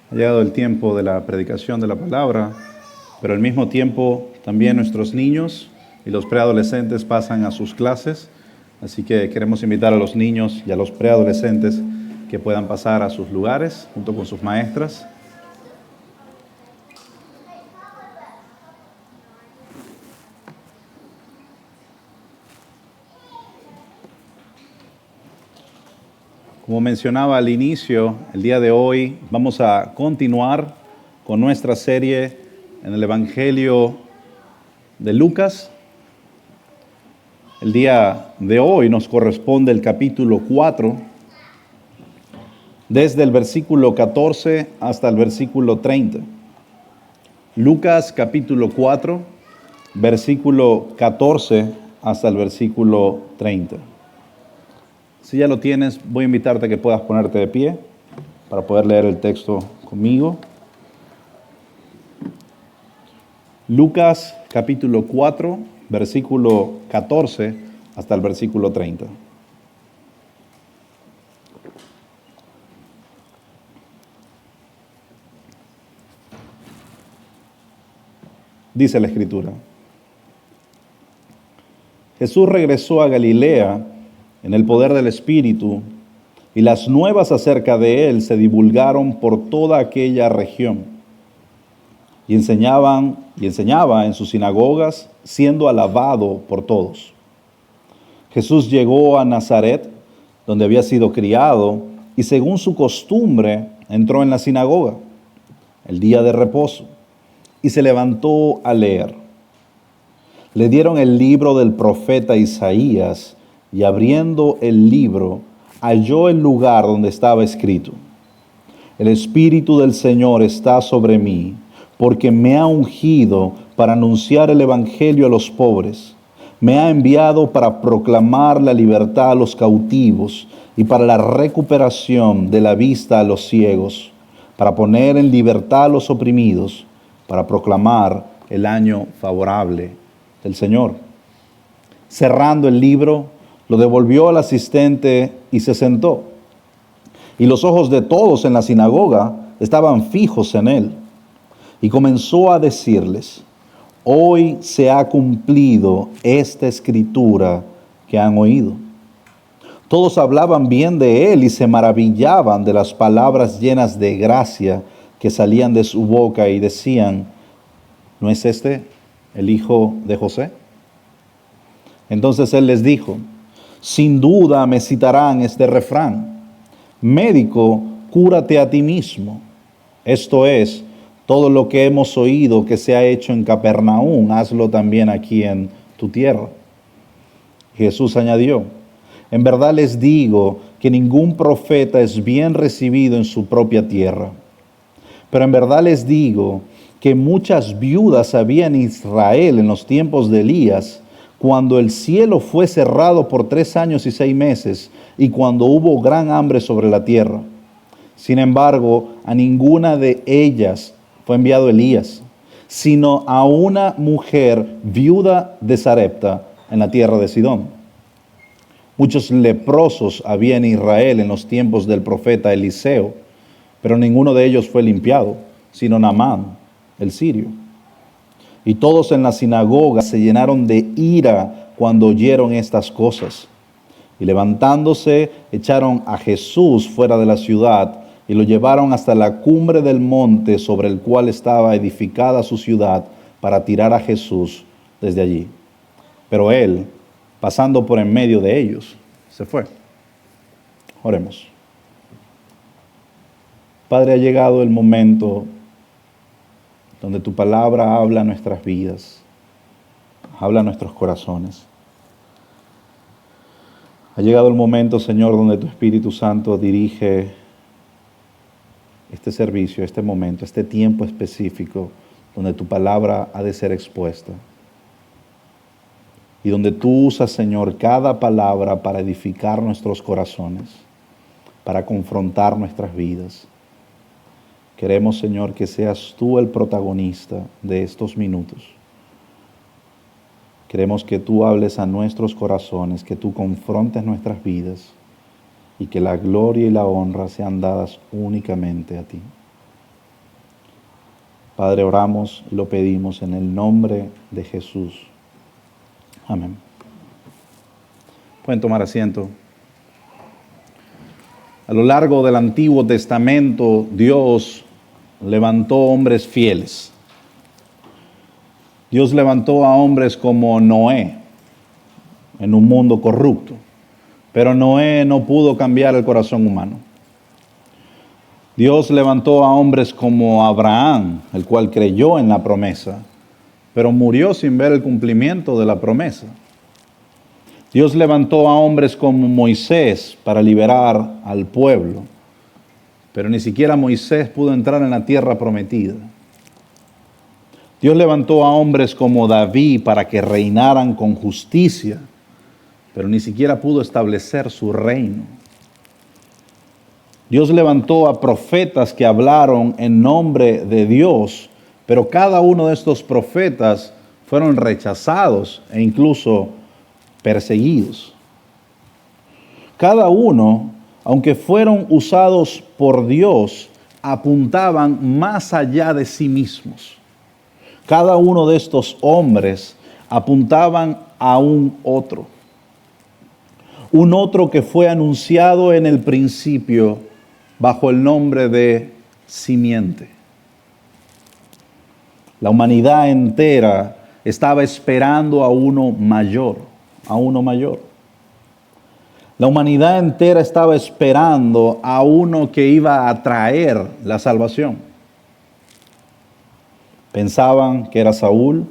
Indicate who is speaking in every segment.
Speaker 1: Ha llegado el tiempo de la predicación de la palabra, pero al mismo tiempo también nuestros niños y los preadolescentes pasan a sus clases, así que queremos invitar a los niños y a los preadolescentes que puedan pasar a sus lugares junto con sus maestras. Como mencionaba al inicio, el día de hoy vamos a continuar con nuestra serie en el Evangelio de Lucas. El día de hoy nos corresponde el capítulo 4, desde el versículo 14 hasta el versículo 30. Lucas capítulo 4, versículo 14 hasta el versículo 30. Si ya lo tienes, voy a invitarte a que puedas ponerte de pie para poder leer el texto conmigo. Lucas capítulo 4, versículo 14 hasta el versículo 30. Dice la Escritura: Jesús regresó a Galilea en el poder del Espíritu, y las nuevas acerca de él se divulgaron por toda aquella región. Y enseñaba en sus sinagogas, siendo alabado por todos. Jesús llegó a Nazaret, donde había sido criado, y según su costumbre entró en la sinagoga, el día de reposo, y se levantó a leer. Le dieron el libro del profeta Isaías, y abriendo el libro, halló el lugar donde estaba escrito: El Espíritu del Señor está sobre mí, porque me ha ungido para anunciar el Evangelio a los pobres. Me ha enviado para proclamar la libertad a los cautivos y para la recuperación de la vista a los ciegos, para poner en libertad a los oprimidos, para proclamar el año favorable del Señor. Cerrando el libro, lo devolvió al asistente y se sentó. Y los ojos de todos en la sinagoga estaban fijos en él. Y comenzó a decirles: Hoy se ha cumplido esta escritura que han oído. Todos hablaban bien de él y se maravillaban de las palabras llenas de gracia que salían de su boca y decían: ¿No es este el hijo de José? Entonces él les dijo: Sin duda me citarán este refrán: Médico, cúrate a ti mismo. Esto es, todo lo que hemos oído que se ha hecho en Capernaum, hazlo también aquí en tu tierra. Jesús añadió: En verdad les digo que ningún profeta es bien recibido en su propia tierra. Pero en verdad les digo que muchas viudas había en Israel en los tiempos de Elías, cuando el cielo fue cerrado por 3 años y 6 meses, y cuando hubo gran hambre sobre la tierra. Sin embargo, a ninguna de ellas fue enviado Elías, sino a una mujer viuda de Sarepta en la tierra de Sidón. Muchos leprosos había en Israel en los tiempos del profeta Eliseo, pero ninguno de ellos fue limpiado, sino Naamán, el sirio. Y todos en la sinagoga se llenaron de ira cuando oyeron estas cosas. Y levantándose, echaron a Jesús fuera de la ciudad y lo llevaron hasta la cumbre del monte sobre el cual estaba edificada su ciudad, para tirar a Jesús desde allí. Pero él, pasando por en medio de ellos, se fue. Oremos. Padre, ha llegado el momento donde tu palabra habla a nuestras vidas, habla a nuestros corazones. Ha llegado el momento, Señor, donde tu Espíritu Santo dirige este servicio, este momento, este tiempo específico, donde tu palabra ha de ser expuesta. Y donde tú usas, Señor, cada palabra para edificar nuestros corazones, para confrontar nuestras vidas. Queremos, Señor, que seas tú el protagonista de estos minutos. Queremos que tú hables a nuestros corazones, que tú confrontes nuestras vidas y que la gloria y la honra sean dadas únicamente a ti. Padre, oramos y lo pedimos en el nombre de Jesús. Amén. Pueden tomar asiento. A lo largo del Antiguo Testamento, Dios levantó hombres fieles. Dios levantó a hombres como Noé en un mundo corrupto, pero Noé no pudo cambiar el corazón humano. Dios levantó a hombres como Abraham, el cual creyó en la promesa, pero murió sin ver el cumplimiento de la promesa. Dios levantó a hombres como Moisés para liberar al pueblo, pero ni siquiera Moisés pudo entrar en la tierra prometida. Dios levantó a hombres como David para que reinaran con justicia, pero ni siquiera pudo establecer su reino. Dios levantó a profetas que hablaron en nombre de Dios, pero cada uno de estos profetas fueron rechazados e incluso perseguidos. Cada uno, aunque fueron usados por Dios, apuntaban más allá de sí mismos. Cada uno de estos hombres apuntaban a un otro que fue anunciado en el principio bajo el nombre de simiente. La humanidad entera estaba esperando a uno mayor. La humanidad entera estaba esperando a uno que iba a traer la salvación. Pensaban que era Saúl,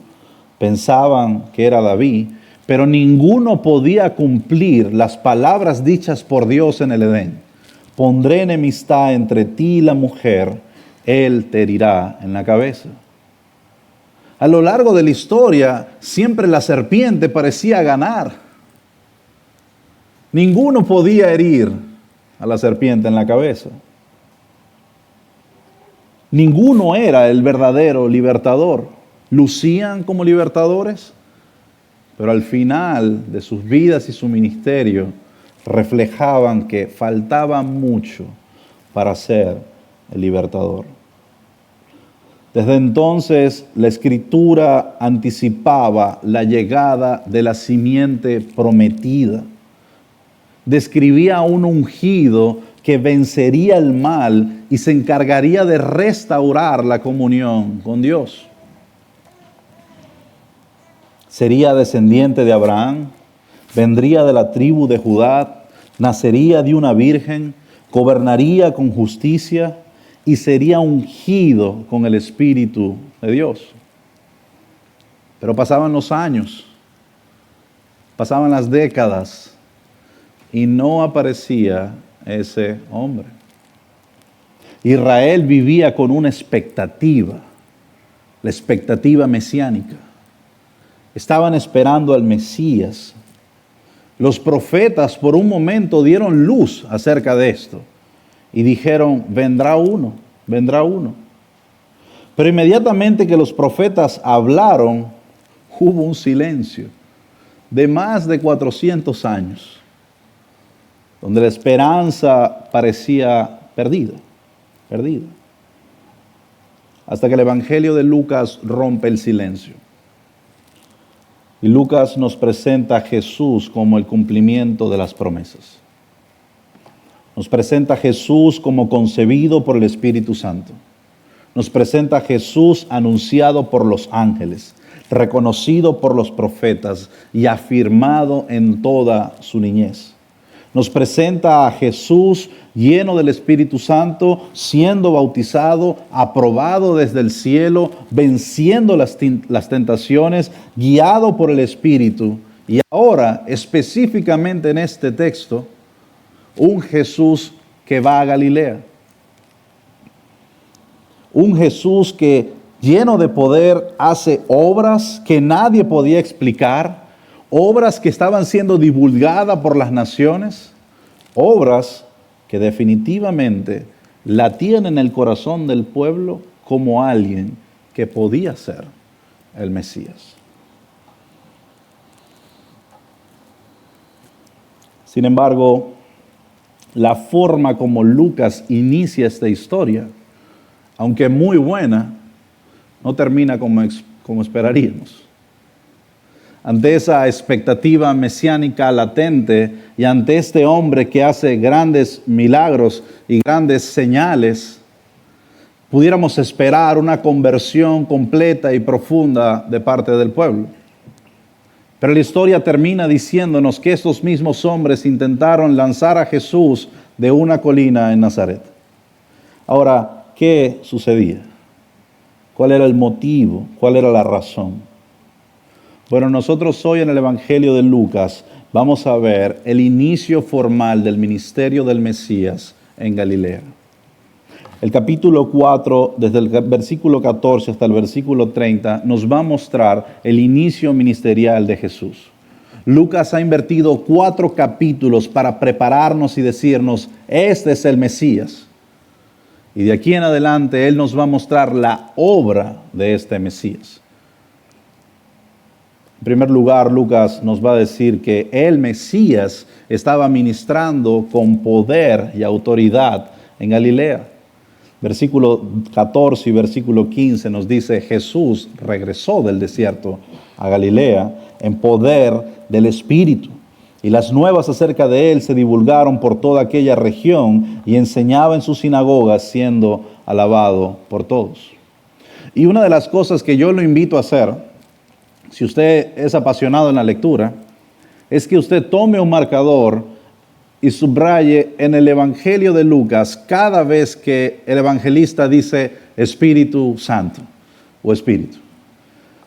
Speaker 1: pensaban que era David, pero ninguno podía cumplir las palabras dichas por Dios en el Edén. Pondré enemistad entre ti y la mujer, él te herirá en la cabeza. A lo largo de la historia, siempre la serpiente parecía ganar. Ninguno podía herir a la serpiente en la cabeza. Ninguno era el verdadero libertador. Lucían como libertadores, pero al final de sus vidas y su ministerio reflejaban que faltaba mucho para ser el libertador. Desde entonces, la Escritura anticipaba la llegada de la simiente prometida. Describía a un ungido que vencería el mal y se encargaría de restaurar la comunión con Dios. Sería descendiente de Abraham, vendría de la tribu de Judá, nacería de una virgen, gobernaría con justicia y sería ungido con el Espíritu de Dios. Pero pasaban los años, pasaban las décadas y no aparecía ese hombre. Israel vivía con una expectativa, la expectativa mesiánica. Estaban esperando al Mesías. Los profetas por un momento dieron luz acerca de esto y dijeron, vendrá uno. Pero inmediatamente que los profetas hablaron, hubo un silencio de más de 400 años, donde la esperanza parecía perdida. Hasta que el Evangelio de Lucas rompe el silencio. Y Lucas nos presenta a Jesús como el cumplimiento de las promesas. Nos presenta a Jesús como concebido por el Espíritu Santo. Nos presenta a Jesús anunciado por los ángeles, reconocido por los profetas y afirmado en toda su niñez. Nos presenta a Jesús lleno del Espíritu Santo, siendo bautizado, aprobado desde el cielo, venciendo las tentaciones, guiado por el Espíritu. Y ahora, específicamente en este texto, un Jesús que va a Galilea. Un Jesús que, lleno de poder, hace obras que nadie podía explicar, obras que estaban siendo divulgadas por las naciones, obras que definitivamente latían en el corazón del pueblo como alguien que podía ser el Mesías. Sin embargo, la forma como Lucas inicia esta historia, aunque muy buena, no termina como esperaríamos. Ante esa expectativa mesiánica latente y ante este hombre que hace grandes milagros y grandes señales, pudiéramos esperar una conversión completa y profunda de parte del pueblo. Pero la historia termina diciéndonos que estos mismos hombres intentaron lanzar a Jesús de una colina en Nazaret. Ahora, ¿qué sucedía? ¿Cuál era el motivo? ¿Cuál era la razón? Bueno, nosotros hoy en el Evangelio de Lucas vamos a ver el inicio formal del ministerio del Mesías en Galilea. El capítulo 4, desde el versículo 14 hasta el versículo 30, nos va a mostrar el inicio ministerial de Jesús. Lucas ha invertido 4 capítulos para prepararnos y decirnos, este es el Mesías. Y de aquí en adelante Él nos va a mostrar la obra de este Mesías. En primer lugar, Lucas nos va a decir que el Mesías estaba ministrando con poder y autoridad en Galilea. Versículo 14 y versículo 15 nos dice, Jesús regresó del desierto a Galilea en poder del Espíritu. Y las nuevas acerca de él se divulgaron por toda aquella región y enseñaba en sus sinagogas siendo alabado por todos. Y una de las cosas que yo lo invito a hacer, si usted es apasionado en la lectura, es que usted tome un marcador y subraye en el Evangelio de Lucas cada vez que el evangelista dice Espíritu Santo o Espíritu.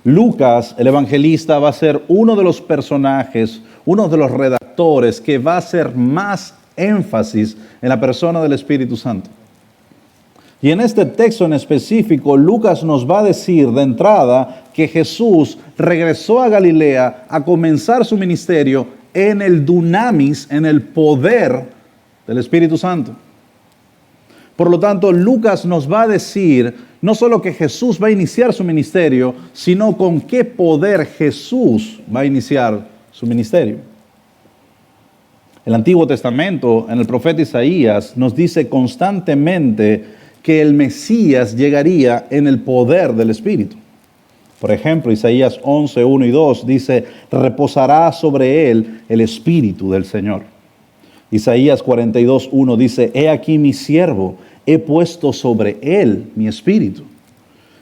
Speaker 1: Lucas, el evangelista, va a ser uno de los personajes, uno de los redactores que va a hacer más énfasis en la persona del Espíritu Santo. Y en este texto en específico, Lucas nos va a decir de entrada que Jesús regresó a Galilea a comenzar su ministerio en el dunamis, en el poder del Espíritu Santo. Por lo tanto, Lucas nos va a decir no solo que Jesús va a iniciar su ministerio, sino con qué poder Jesús va a iniciar su ministerio. El Antiguo Testamento, en el profeta Isaías, nos dice constantemente que el Mesías llegaría en el poder del Espíritu. Por ejemplo, Isaías 11, 1 y 2 dice, reposará sobre él el Espíritu del Señor. Isaías 42, 1 dice, he aquí mi siervo, he puesto sobre él mi Espíritu.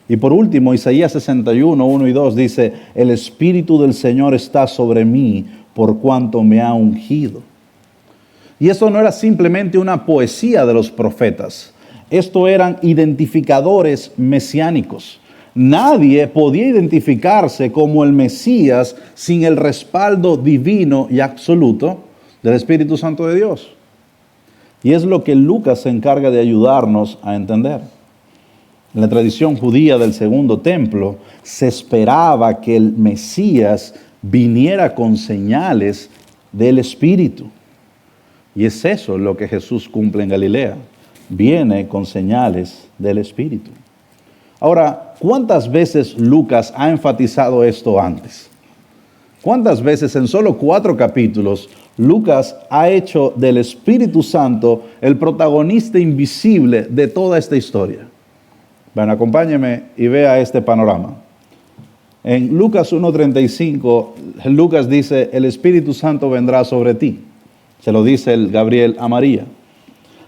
Speaker 1: Y por último, Isaías 61, 1 y 2 dice, el Espíritu del Señor está sobre mí por cuanto me ha ungido. Y eso no era simplemente una poesía de los profetas. Esto eran identificadores mesiánicos. Nadie podía identificarse como el Mesías sin el respaldo divino y absoluto del Espíritu Santo de Dios. Y es lo que Lucas se encarga de ayudarnos a entender. En la tradición judía del segundo templo, se esperaba que el Mesías viniera con señales del Espíritu. Y es eso lo que Jesús cumple en Galilea. Viene con señales del Espíritu. Ahora, ¿cuántas veces Lucas ha enfatizado esto antes? ¿Cuántas veces en solo 4 capítulos Lucas ha hecho del Espíritu Santo el protagonista invisible de toda esta historia? Bueno, acompáñeme y vea este panorama. En Lucas 1:35, Lucas dice, el Espíritu Santo vendrá sobre ti. Se lo dice el Gabriel a María.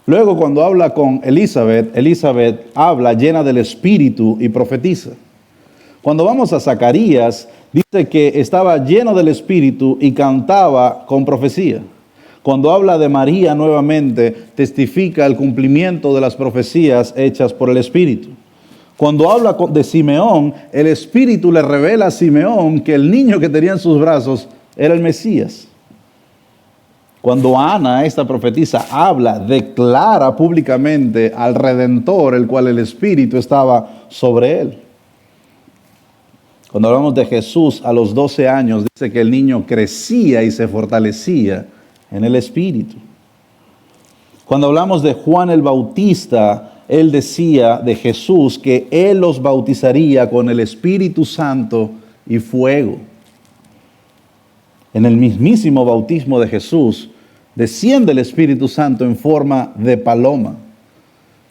Speaker 1: Luego, cuando habla con Elizabeth, Elizabeth habla llena del Espíritu y profetiza. Cuando vamos a Zacarías, dice que estaba lleno del Espíritu y cantaba con profecía. Cuando habla de María nuevamente, testifica el cumplimiento de las profecías hechas por el Espíritu. Cuando habla de Simeón, el Espíritu le revela a Simeón que el niño que tenía en sus brazos era el Mesías. Cuando Ana, esta profetisa, habla, declara públicamente al Redentor, el cual el Espíritu estaba sobre él. Cuando hablamos de Jesús a los 12 años, dice que el niño crecía y se fortalecía en el Espíritu. Cuando hablamos de Juan el Bautista, él decía de Jesús que él los bautizaría con el Espíritu Santo y fuego. En el mismísimo bautismo de Jesús, desciende el Espíritu Santo en forma de paloma.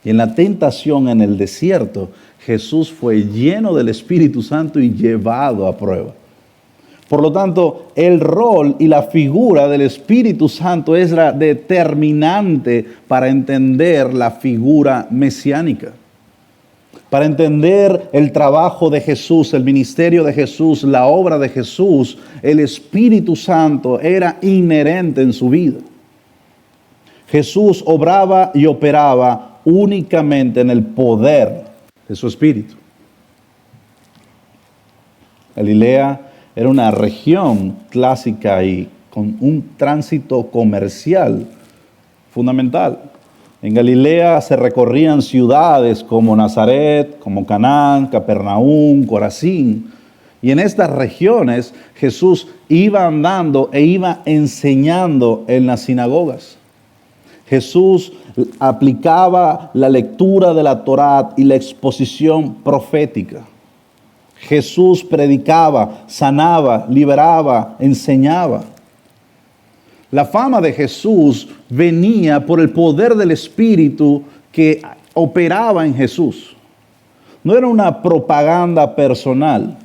Speaker 1: Y en la tentación en el desierto, Jesús fue lleno del Espíritu Santo y llevado a prueba. Por lo tanto, el rol y la figura del Espíritu Santo es la determinante para entender la figura mesiánica. Para entender el trabajo de Jesús, el ministerio de Jesús, la obra de Jesús, el Espíritu Santo era inherente en su vida. Jesús obraba y operaba únicamente en el poder de su Espíritu. Galilea era una región clásica y con un tránsito comercial fundamental. En Galilea se recorrían ciudades como Nazaret, como Canaán, Capernaum, Corazín. Y en estas regiones Jesús iba andando e iba enseñando en las sinagogas. Jesús aplicaba la lectura de la Torá y la exposición profética. Jesús predicaba, sanaba, liberaba, enseñaba. La fama de Jesús venía por el poder del Espíritu que operaba en Jesús. No era una propaganda personal.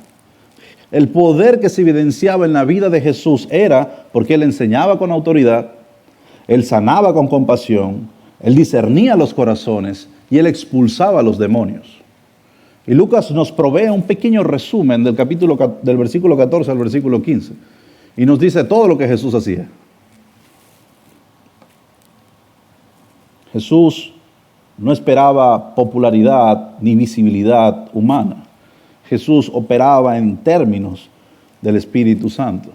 Speaker 1: El poder que se evidenciaba en la vida de Jesús era porque Él enseñaba con autoridad, Él sanaba con compasión, Él discernía los corazones y Él expulsaba a los demonios. Y Lucas nos provee un pequeño resumen del versículo 14 al versículo 15. Y nos dice todo lo que Jesús hacía. Jesús no esperaba popularidad ni visibilidad humana. Jesús operaba en términos del Espíritu Santo.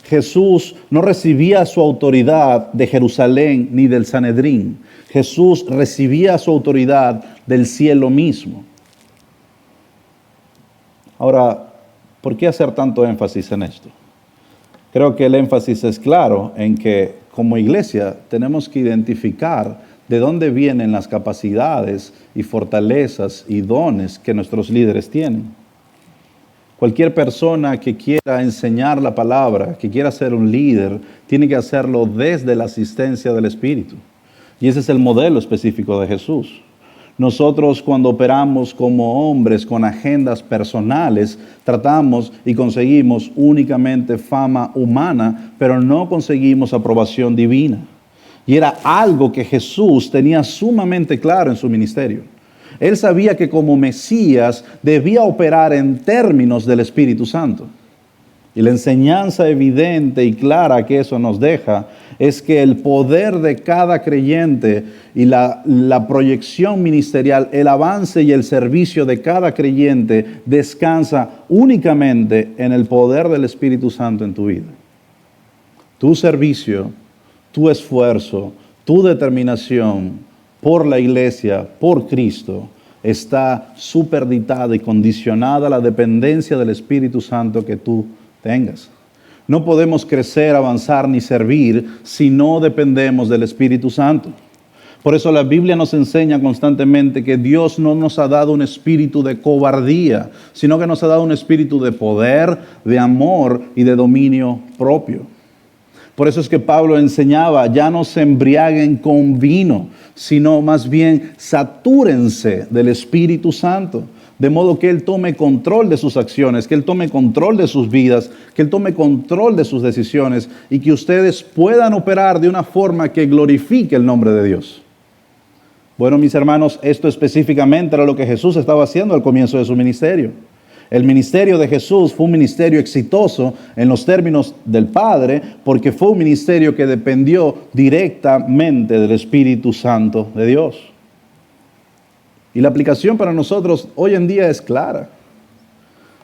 Speaker 1: Jesús no recibía su autoridad de Jerusalén ni del Sanedrín. Jesús recibía su autoridad del cielo mismo. Ahora, ¿por qué hacer tanto énfasis en esto? Creo que el énfasis es claro en que como iglesia tenemos que identificar de dónde vienen las capacidades y fortalezas y dones que nuestros líderes tienen. Cualquier persona que quiera enseñar la palabra, que quiera ser un líder, tiene que hacerlo desde la asistencia del Espíritu. Y ese es el modelo específico de Jesús. Nosotros cuando operamos como hombres con agendas personales, tratamos y conseguimos únicamente fama humana, pero no conseguimos aprobación divina. Y era algo que Jesús tenía sumamente claro en su ministerio. Él sabía que como Mesías debía operar en términos del Espíritu Santo. Y la enseñanza evidente y clara que eso nos deja es que el poder de cada creyente y la proyección ministerial, el avance y el servicio de cada creyente descansa únicamente en el poder del Espíritu Santo en tu vida. Tu servicio, tu esfuerzo, tu determinación por la iglesia, por Cristo, está superditada y condicionada a la dependencia del Espíritu Santo que tú tengas. No podemos crecer, avanzar ni servir si no dependemos del Espíritu Santo. Por eso la Biblia nos enseña constantemente que Dios no nos ha dado un espíritu de cobardía, sino que nos ha dado un espíritu de poder, de amor y de dominio propio. Por eso es que Pablo enseñaba, ya no se embriaguen con vino, sino más bien satúrense del Espíritu Santo. De modo que Él tome control de sus acciones, que Él tome control de sus vidas, que Él tome control de sus decisiones y que ustedes puedan operar de una forma que glorifique el nombre de Dios. Bueno, mis hermanos, esto específicamente era lo que Jesús estaba haciendo al comienzo de su ministerio. El ministerio de Jesús fue un ministerio exitoso en los términos del Padre, porque fue un ministerio que dependió directamente del Espíritu Santo de Dios. Y la aplicación para nosotros hoy en día es clara.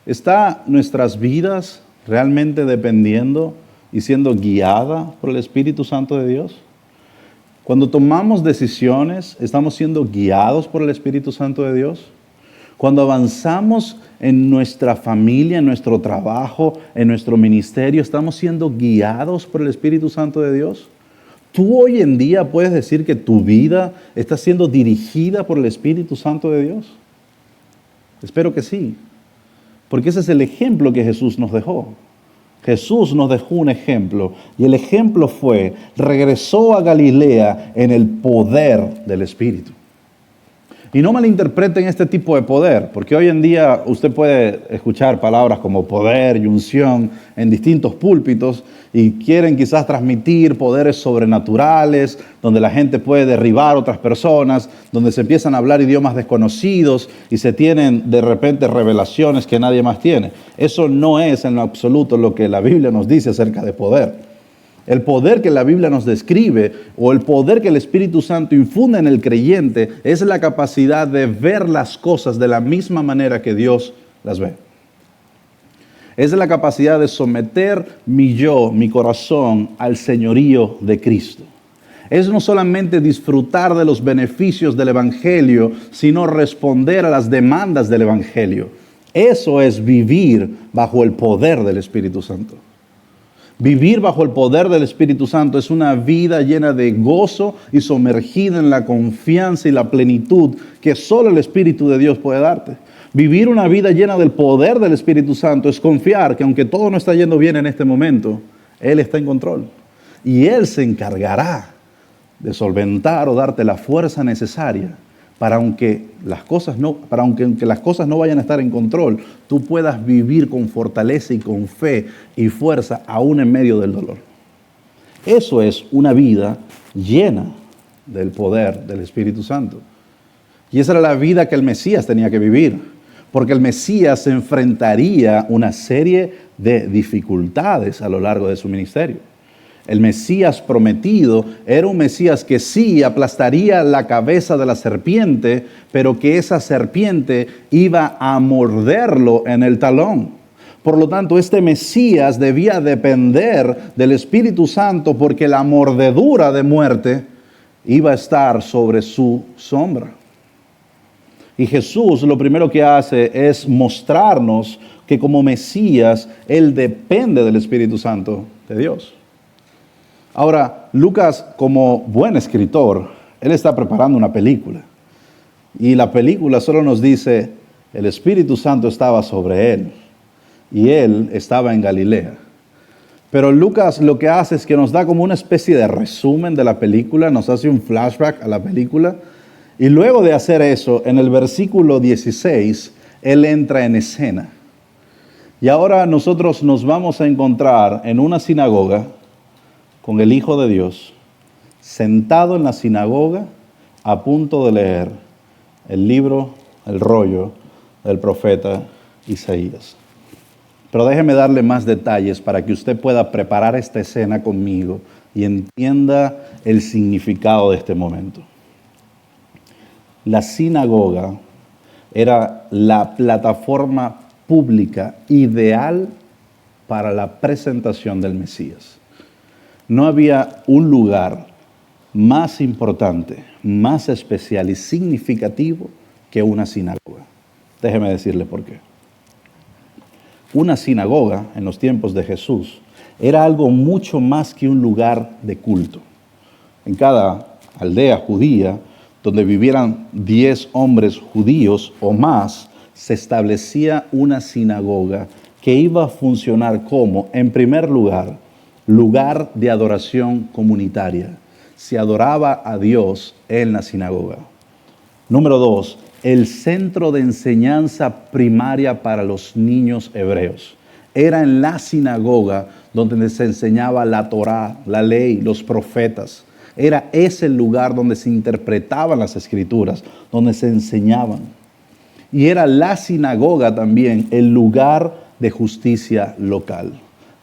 Speaker 1: ¿Está nuestras vidas realmente dependiendo y siendo guiada por el Espíritu Santo de Dios? Cuando tomamos decisiones, ¿estamos siendo guiados por el Espíritu Santo de Dios? Cuando avanzamos en nuestra familia, en nuestro trabajo, en nuestro ministerio, ¿estamos siendo guiados por el Espíritu Santo de Dios? ¿Tú hoy en día puedes decir que tu vida está siendo dirigida por el Espíritu Santo de Dios? Espero que sí, porque ese es el ejemplo que Jesús nos dejó. Jesús nos dejó un ejemplo y el ejemplo fue, regresó a Galilea en el poder del Espíritu. Y no malinterpreten este tipo de poder, porque hoy en día usted puede escuchar palabras como poder y unción en distintos púlpitos y quieren quizás transmitir poderes sobrenaturales, donde la gente puede derribar a otras personas, donde se empiezan a hablar idiomas desconocidos y se tienen de repente revelaciones que nadie más tiene. Eso no es en lo absoluto lo que la Biblia nos dice acerca de poder. El poder que la Biblia nos describe o el poder que el Espíritu Santo infunde en el creyente es la capacidad de ver las cosas de la misma manera que Dios las ve. Es la capacidad de someter mi yo, mi corazón, al señorío de Cristo. Es no solamente disfrutar de los beneficios del Evangelio, sino responder a las demandas del Evangelio. Eso es vivir bajo el poder del Espíritu Santo. Vivir bajo el poder del Espíritu Santo es una vida llena de gozo y sumergida en la confianza y la plenitud que solo el Espíritu de Dios puede darte. Vivir una vida llena del poder del Espíritu Santo es confiar que aunque todo no está yendo bien en este momento, Él está en control. Y Él se encargará de solventar o darte la fuerza necesaria para aunque las cosas no vayan a estar en control, tú puedas vivir con fortaleza y con fe y fuerza aún en medio del dolor. Eso es una vida llena del poder del Espíritu Santo. Y esa era la vida que el Mesías tenía que vivir, porque el Mesías se enfrentaría una serie de dificultades a lo largo de su ministerio. El Mesías prometido era un Mesías que sí aplastaría la cabeza de la serpiente, pero que esa serpiente iba a morderlo en el talón. Por lo tanto, este Mesías debía depender del Espíritu Santo porque la mordedura de muerte iba a estar sobre su sombra. Y Jesús lo primero que hace es mostrarnos que como Mesías, Él depende del Espíritu Santo de Dios. Ahora, Lucas, como buen escritor, él está preparando una película. Y la película solo nos dice, el Espíritu Santo estaba sobre él. Y él estaba en Galilea. Pero Lucas lo que hace es que nos da como una especie de resumen de la película, nos hace un flashback a la película. Y luego de hacer eso, en el versículo 16, él entra en escena. Y ahora nosotros nos vamos a encontrar en una sinagoga con el Hijo de Dios, sentado en la sinagoga, a punto de leer el libro, el rollo del profeta Isaías. Pero déjeme darle más detalles para que usted pueda preparar esta escena conmigo y entienda el significado de este momento. La sinagoga era la plataforma pública ideal para la presentación del Mesías. No había un lugar más importante, más especial y significativo que una sinagoga. Déjeme decirle por qué. Una sinagoga en los tiempos de Jesús era algo mucho más que un lugar de culto. En cada aldea judía, donde vivieran 10 hombres judíos o más, se establecía una sinagoga que iba a funcionar como, en primer lugar de adoración comunitaria. Se adoraba a Dios en la sinagoga. Número 2, el centro de enseñanza primaria para los niños hebreos. Era en la sinagoga donde se enseñaba la Torá, la ley, los profetas. Era ese lugar donde se interpretaban las escrituras, donde se enseñaban. Y era la sinagoga también el lugar de justicia local.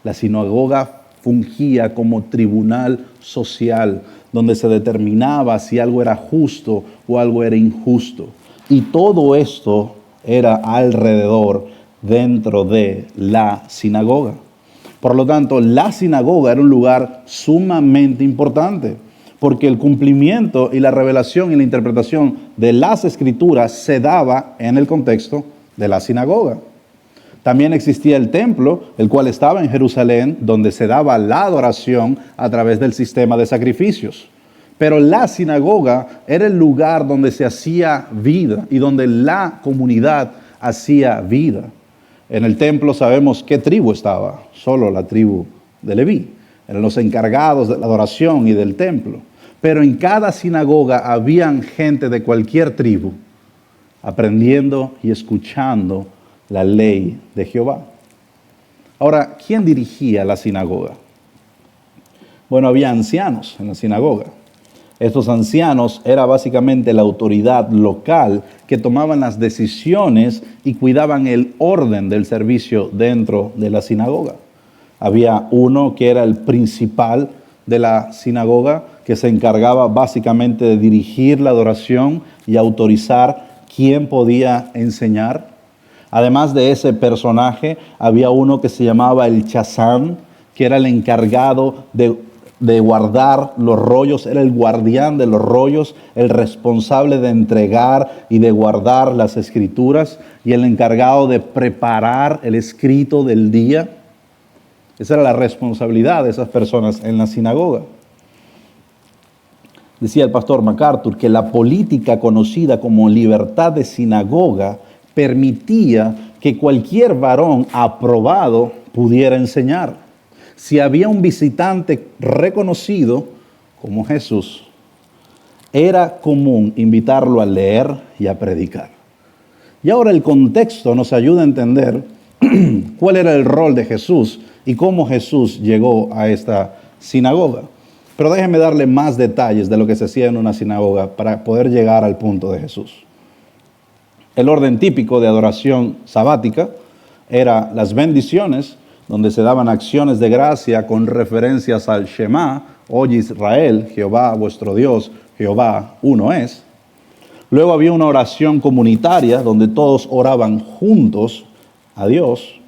Speaker 1: La sinagoga fungía como tribunal social, donde se determinaba si algo era justo o algo era injusto. Y todo esto era alrededor, dentro de la sinagoga. Por lo tanto, la sinagoga era un lugar sumamente importante, porque el cumplimiento y la revelación y la interpretación de las escrituras se daba en el contexto de la sinagoga. También existía el templo, el cual estaba en Jerusalén, donde se daba la adoración a través del sistema de sacrificios. Pero la sinagoga era el lugar donde se hacía vida y donde la comunidad hacía vida. En el templo sabemos qué tribu estaba, solo la tribu de Leví. Eran los encargados de la adoración y del templo. Pero en cada sinagoga habían gente de cualquier tribu, aprendiendo y escuchando la ley de Jehová. Ahora, ¿quién dirigía la sinagoga? Bueno, había ancianos en la sinagoga. Estos ancianos eran básicamente la autoridad local que tomaban las decisiones y cuidaban el orden del servicio dentro de la sinagoga. Había uno que era el principal de la sinagoga, que se encargaba básicamente de dirigir la adoración y autorizar quién podía enseñar. Además de ese personaje, había uno que se llamaba el chazán, que era el encargado de guardar los rollos, era el guardián de los rollos, el responsable de entregar y de guardar las escrituras y el encargado de preparar el escrito del día. Esa era la responsabilidad de esas personas en la sinagoga. Decía el pastor MacArthur que la política conocida como libertad de sinagoga permitía que cualquier varón aprobado pudiera enseñar. Si había un visitante reconocido como Jesús, era común invitarlo a leer y a predicar. Y ahora el contexto nos ayuda a entender cuál era el rol de Jesús y cómo Jesús llegó a esta sinagoga. Pero déjenme darle más detalles de lo que se hacía en una sinagoga para poder llegar al punto de Jesús. El orden típico de adoración sabática era las bendiciones, donde se daban acciones de gracia con referencias al Shema, oye Israel, Jehová vuestro Dios, Jehová uno es. Luego había una oración comunitaria donde todos oraban juntos a Dios.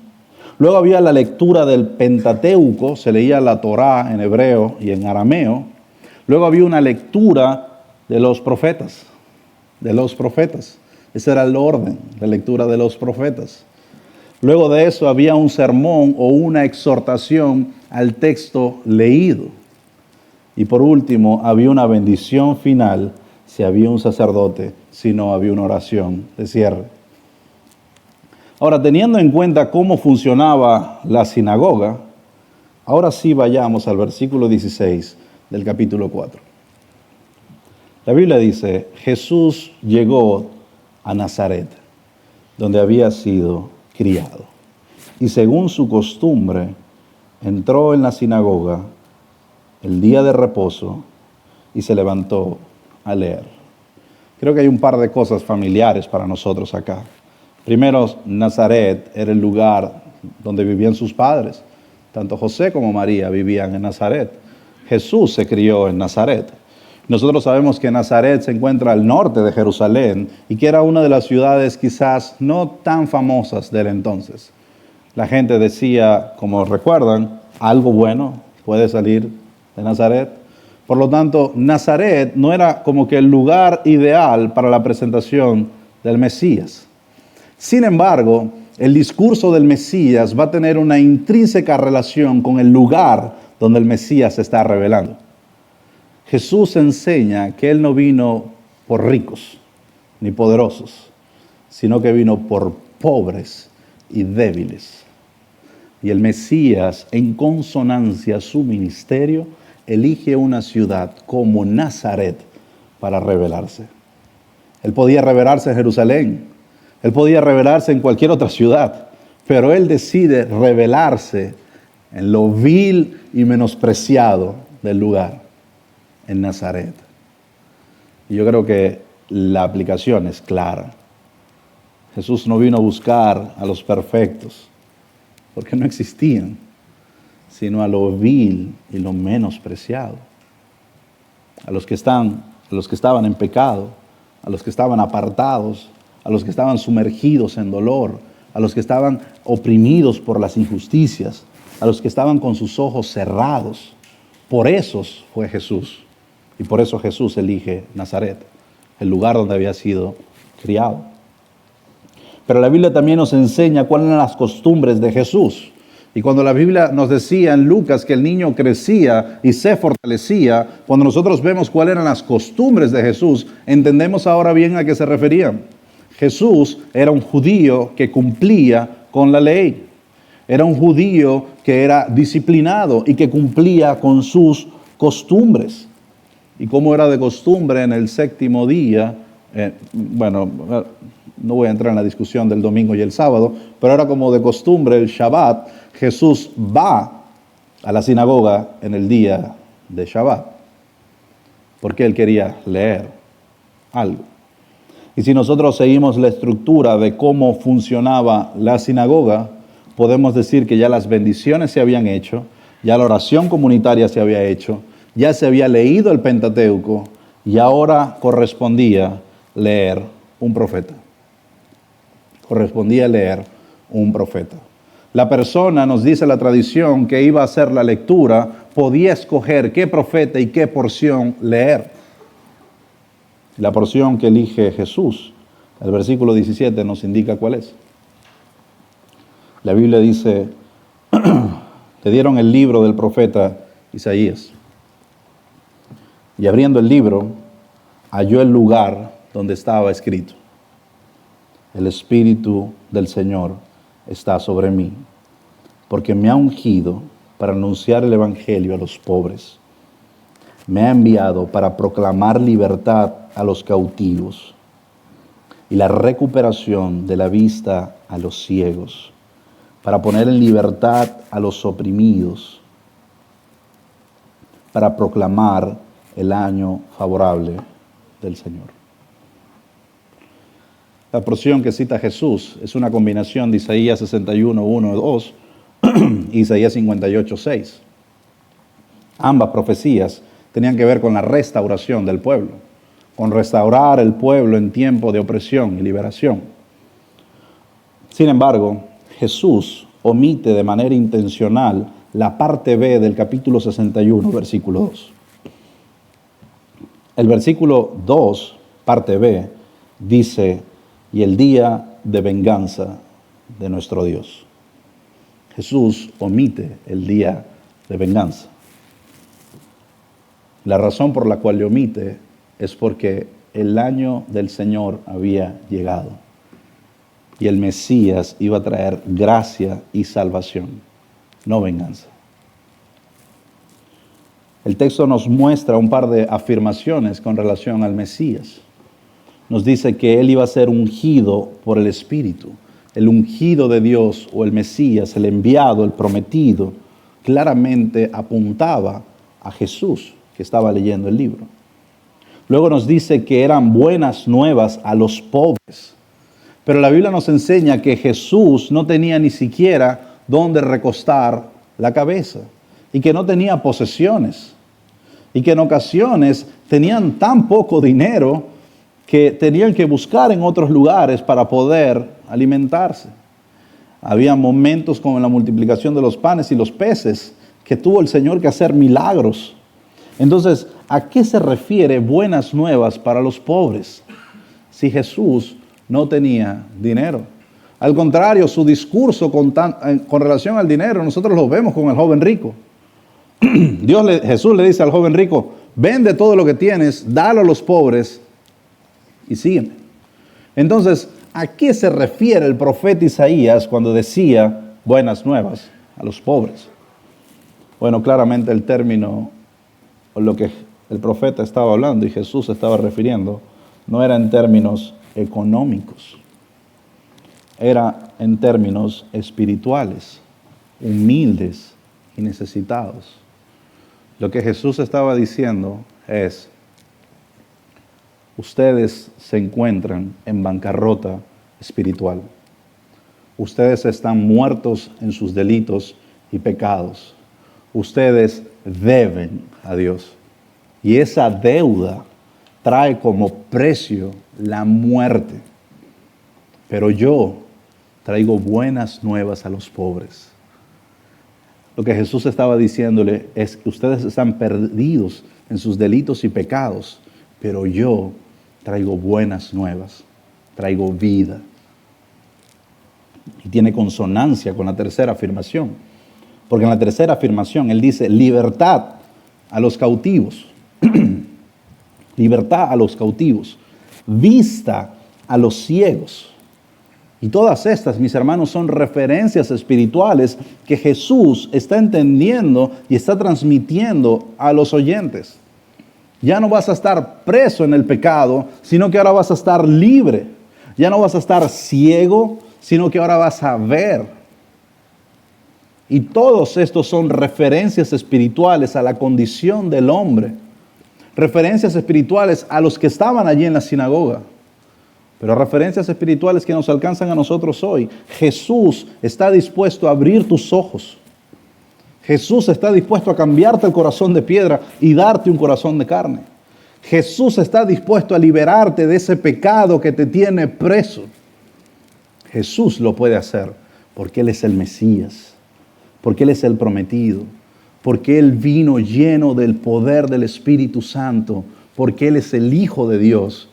Speaker 1: Luego había la lectura del Pentateuco, se leía la Torá en hebreo y en arameo. Luego había una lectura de los profetas, Ese era el orden, la lectura de los profetas. Luego de eso había un sermón o una exhortación al texto leído. Y por último, había una bendición final si había un sacerdote, si no había una oración de cierre. Ahora, teniendo en cuenta cómo funcionaba la sinagoga, ahora sí vayamos al versículo 16 del capítulo 4. La Biblia dice, Jesús llegó a Nazaret, donde había sido criado. Y según su costumbre, entró en la sinagoga el día de reposo y se levantó a leer. Creo que hay un par de cosas familiares para nosotros acá. Primero, Nazaret era el lugar donde vivían sus padres. Tanto José como María vivían en Nazaret. Jesús se crió en Nazaret. Nosotros sabemos que Nazaret se encuentra al norte de Jerusalén y que era una de las ciudades quizás no tan famosas del entonces. La gente decía, como recuerdan, algo bueno puede salir de Nazaret. Por lo tanto, Nazaret no era como que el lugar ideal para la presentación del Mesías. Sin embargo, el discurso del Mesías va a tener una intrínseca relación con el lugar donde el Mesías se está revelando. Jesús enseña que Él no vino por ricos ni poderosos, sino que vino por pobres y débiles. Y el Mesías, en consonancia a su ministerio, elige una ciudad como Nazaret para revelarse. Él podía revelarse en Jerusalén, Él podía revelarse en cualquier otra ciudad, pero Él decide revelarse en lo vil y menospreciado del lugar, en Nazaret. Y yo creo que la aplicación es clara. Jesús no vino a buscar a los perfectos, porque no existían, sino a lo vil y lo menospreciado. A los que estaban en pecado, a los que estaban apartados, a los que estaban sumergidos en dolor, a los que estaban oprimidos por las injusticias, a los que estaban con sus ojos cerrados. Por esos fue Jesús. Y por eso Jesús elige Nazaret, el lugar donde había sido criado. Pero la Biblia también nos enseña cuáles eran las costumbres de Jesús. Y cuando la Biblia nos decía en Lucas que el niño crecía y se fortalecía, cuando nosotros vemos cuáles eran las costumbres de Jesús, entendemos ahora bien a qué se referían. Jesús era un judío que cumplía con la ley. Era un judío que era disciplinado y que cumplía con sus costumbres. Y como era de costumbre, en el séptimo día No voy a entrar en la discusión del domingo y el sábado, pero era como de costumbre el Shabbat, Jesús va a la sinagoga en el día de Shabbat, porque él quería leer algo. Y si nosotros seguimos la estructura de cómo funcionaba la sinagoga, podemos decir que ya las bendiciones se habían hecho, ya la oración comunitaria se había hecho, ya se había leído el Pentateuco y ahora correspondía leer un profeta. Correspondía leer un profeta. La persona, nos dice la tradición, que iba a hacer la lectura, podía escoger qué profeta y qué porción leer. La porción que elige Jesús, el versículo 17 nos indica cuál es. La Biblia dice, le dieron el libro del profeta Isaías. Y abriendo el libro, halló el lugar donde estaba escrito: el Espíritu del Señor está sobre mí, porque me ha ungido para anunciar el Evangelio a los pobres. Me ha enviado para proclamar libertad a los cautivos y la recuperación de la vista a los ciegos, para poner en libertad a los oprimidos, para proclamar el año favorable del Señor. La porción que cita Jesús es una combinación de Isaías 61, 1 y 2 y Isaías 58, 6. Ambas profecías tenían que ver con la restauración del pueblo, con restaurar el pueblo en tiempo de opresión y liberación. Sin embargo, Jesús omite de manera intencional la parte B del capítulo 61, versículo 2. El versículo 2, parte B, dice: y el día de venganza de nuestro Dios. Jesús omite el día de venganza. La razón por la cual le omite es porque el año del Señor había llegado y el Mesías iba a traer gracia y salvación, no venganza. El texto nos muestra un par de afirmaciones con relación al Mesías. Nos dice que él iba a ser ungido por el Espíritu. El ungido de Dios, o el Mesías, el enviado, el prometido, claramente apuntaba a Jesús, que estaba leyendo el libro. Luego nos dice que eran buenas nuevas a los pobres. Pero la Biblia nos enseña que Jesús no tenía ni siquiera dónde recostar la cabeza y que no tenía posesiones y que en ocasiones tenían tan poco dinero que tenían que buscar en otros lugares para poder alimentarse. Había momentos como en la multiplicación de los panes y los peces que tuvo el Señor que hacer milagros. Entonces, ¿a qué se refiere buenas nuevas para los pobres? Si Jesús no tenía dinero. Al contrario, su discurso con relación al dinero, nosotros lo vemos con el joven rico. Jesús le dice al joven rico: vende todo lo que tienes, dalo a los pobres y sígueme. Entonces, ¿a qué se refiere el profeta Isaías cuando decía buenas nuevas a los pobres? Bueno, claramente el término, o lo que el profeta estaba hablando y Jesús estaba refiriendo, no era en términos económicos, era en términos espirituales, humildes y necesitados. Lo que Jesús estaba diciendo es: ustedes se encuentran en bancarrota espiritual. Ustedes están muertos en sus delitos y pecados. Ustedes deben a Dios. Y esa deuda trae como precio la muerte. Pero yo traigo buenas nuevas a los pobres. Lo que Jesús estaba diciéndole es que ustedes están perdidos en sus delitos y pecados, pero yo traigo buenas nuevas, traigo vida. Y tiene consonancia con la tercera afirmación, porque en la tercera afirmación Él dice: libertad a los cautivos, libertad a los cautivos, vista a los ciegos. Y todas estas, mis hermanos, son referencias espirituales que Jesús está entendiendo y está transmitiendo a los oyentes. Ya no vas a estar preso en el pecado, sino que ahora vas a estar libre. Ya no vas a estar ciego, sino que ahora vas a ver. Y todos estos son referencias espirituales a la condición del hombre. Referencias espirituales a los que estaban allí en la sinagoga. Pero referencias espirituales que nos alcanzan a nosotros hoy. Jesús está dispuesto a abrir tus ojos. Jesús está dispuesto a cambiarte el corazón de piedra y darte un corazón de carne. Jesús está dispuesto a liberarte de ese pecado que te tiene preso. Jesús lo puede hacer porque Él es el Mesías, porque Él es el prometido, porque Él vino lleno del poder del Espíritu Santo, porque Él es el Hijo de Dios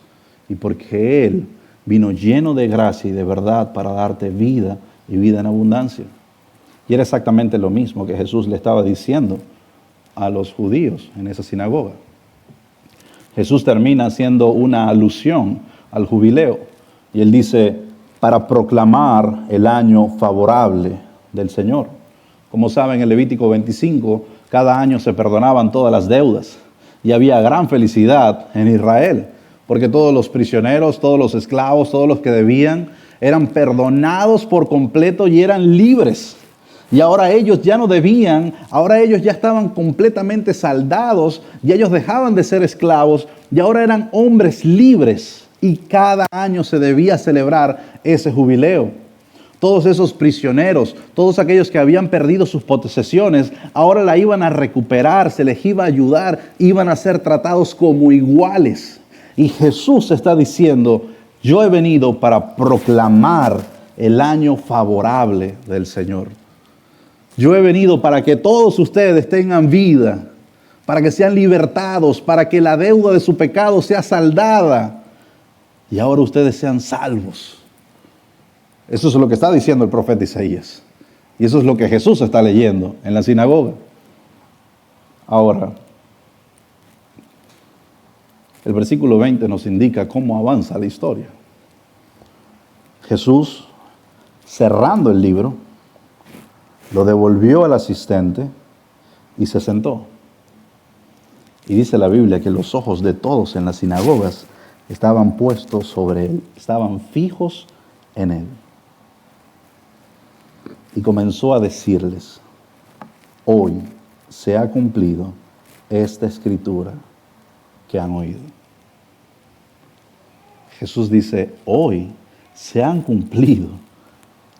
Speaker 1: y porque Él vino lleno de gracia y de verdad para darte vida y vida en abundancia. Y era exactamente lo mismo que Jesús le estaba diciendo a los judíos en esa sinagoga. Jesús termina haciendo una alusión al jubileo. Y Él dice, para proclamar el año favorable del Señor. Como saben, en Levítico 25, cada año se perdonaban todas las deudas. Y había gran felicidad en Israel. Porque todos los prisioneros, todos los esclavos, todos los que debían, eran perdonados por completo y eran libres. Y ahora ellos ya no debían, ahora ellos ya estaban completamente saldados, y ellos dejaban de ser esclavos, y ahora eran hombres libres. Y cada año se debía celebrar ese jubileo. Todos esos prisioneros, todos aquellos que habían perdido sus posesiones, ahora la iban a recuperar, se les iba a ayudar, iban a ser tratados como iguales. Y Jesús está diciendo, yo he venido para proclamar el año favorable del Señor. Yo he venido para que todos ustedes tengan vida, para que sean libertados, para que la deuda de su pecado sea saldada y ahora ustedes sean salvos. Eso es lo que está diciendo el profeta Isaías. Y eso es lo que Jesús está leyendo en la sinagoga. Ahora, el versículo 20 nos indica cómo avanza la historia. Jesús, cerrando el libro, lo devolvió al asistente y se sentó. Y dice la Biblia que los ojos de todos en las sinagogas estaban puestos sobre él, estaban fijos en él. Y comenzó a decirles, hoy se ha cumplido esta escritura que han oído. Jesús dice, hoy se han cumplido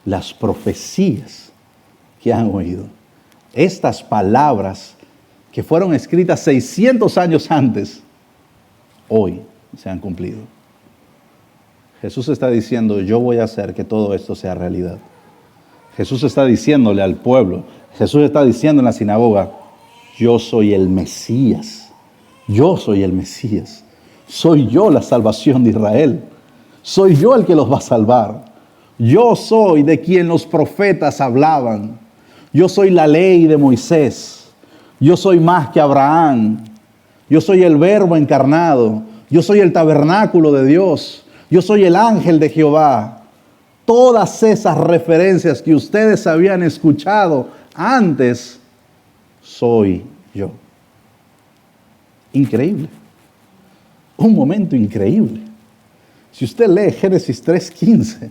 Speaker 1: las profecías que han oído. Estas palabras que fueron escritas 600 años antes, hoy se han cumplido. Jesús está diciendo, yo voy a hacer que todo esto sea realidad. Jesús está diciéndole al pueblo, Jesús está diciendo en la sinagoga, yo soy el Mesías. Yo soy el Mesías. Soy yo la salvación de Israel. Soy yo el que los va a salvar. Yo soy de quien los profetas hablaban. Yo soy la ley de Moisés. Yo soy más que Abraham. Yo soy el Verbo encarnado. Yo soy el tabernáculo de Dios. Yo soy el ángel de Jehová. Todas esas referencias que ustedes habían escuchado antes, soy yo. Increíble. Un momento increíble. Si usted lee Génesis 3:15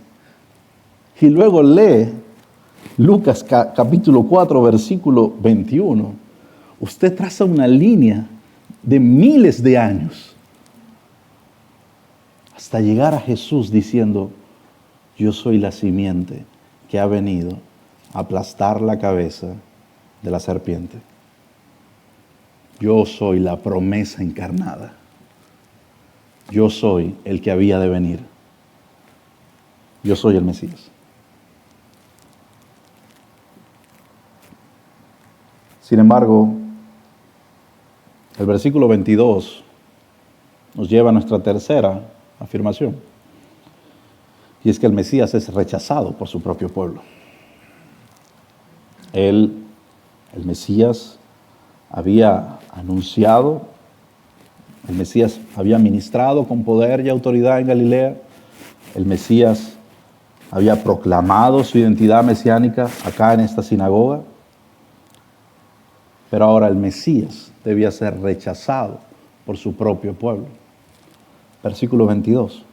Speaker 1: y luego lee Lucas capítulo 4, versículo 21, usted traza una línea de miles de años hasta llegar a Jesús diciendo, yo soy la simiente que ha venido a aplastar la cabeza de la serpiente. Yo soy la promesa encarnada. Yo soy el que había de venir. Yo soy el Mesías. Sin embargo, el versículo 22 nos lleva a nuestra tercera afirmación. Y es que el Mesías es rechazado por su propio pueblo. Él, el Mesías, había anunciado, el Mesías había ministrado con poder y autoridad en Galilea, el Mesías había proclamado su identidad mesiánica acá en esta sinagoga, pero ahora el Mesías debía ser rechazado por su propio pueblo. Versículo 22.